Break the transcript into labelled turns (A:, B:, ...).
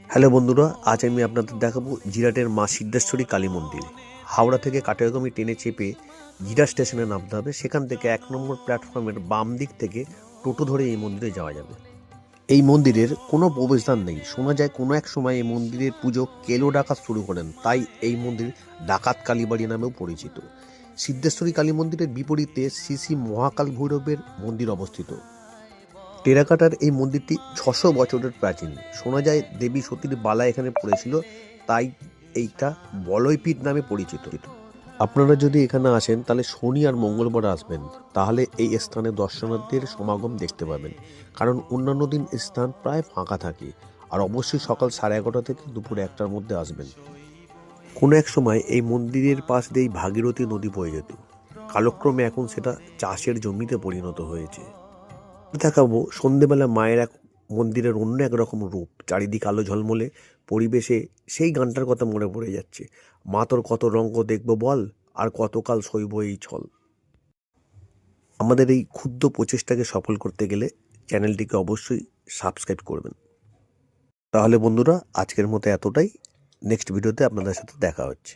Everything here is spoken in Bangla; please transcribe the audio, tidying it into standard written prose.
A: হ্যালো বন্ধুরা, আজ আমি আপনাদের দেখাবো জিরাটের মা সিদ্ধেশ্বরী কালী মন্দির। হাওড়া থেকে কাটিয়াগামী ট্রেনে চেপে জিরা স্টেশনে নামতে হবে। সেখান থেকে 1 নম্বর প্ল্যাটফর্মের বাম দিক থেকে টোটো ধরে এই মন্দিরে যাওয়া যাবে। এই মন্দিরের কোনো প্রবেশদ্বার নেই। শোনা যায় কোনো এক সময় এই মন্দিরের পুজো কেলো ডাকাত শুরু করেন, তাই এই মন্দির ডাকাত কালীবাড়ি নামেও পরিচিত। সিদ্ধেশ্বরী কালী মন্দিরের বিপরীতে শ্রী শ্রী মহাকাল ভৈরবের মন্দির অবস্থিত। টেরাকাটার এই মন্দিরটি 600 বছরের প্রাচীন। শোনা যায় দেবী সতীর বালা এখানে পড়েছিল, তাই এইটা বলয়পীঠ নামে পরিচিত। আপনারা যদি এখানে আসেন তাহলে শনি আর মঙ্গলবার আসবেন, তাহলে এই স্থানে দর্শনার্থীর সমাগম দেখতে পাবেন। কারণ অন্যান্য দিন স্থান প্রায় ফাঁকা থাকে। আর অবশ্যই সকাল 11:30 থেকে দুপুর 1টার মধ্যে আসবেন। কোনো এক সময় এই মন্দিরের পাশ দিয়েই ভাগীরথী নদী বয়ে যেত। কালক্রমে এখন সেটা চাষের জমিতে পরিণত হয়েছে। দেখাবো সন্ধেবেলা মায়ের এক মন্দিরের অন্য একরকম রূপ। চারিদিক আলো ঝলমলে পরিবেশে সেই গানটার কথা মনে পড়ে যাচ্ছে, মা তোর কত রঙ্গ দেখবো বল, আর কতকাল সইব এই ছল। আমাদের এই ক্ষুদ্র প্রচেষ্টাকে সফল করতে গেলে চ্যানেলটিকে অবশ্যই সাবস্ক্রাইব করবেন। তাহলে বন্ধুরা, আজকের মতো এতটাই। নেক্সট ভিডিওতে আপনাদের সাথে দেখা হচ্ছে।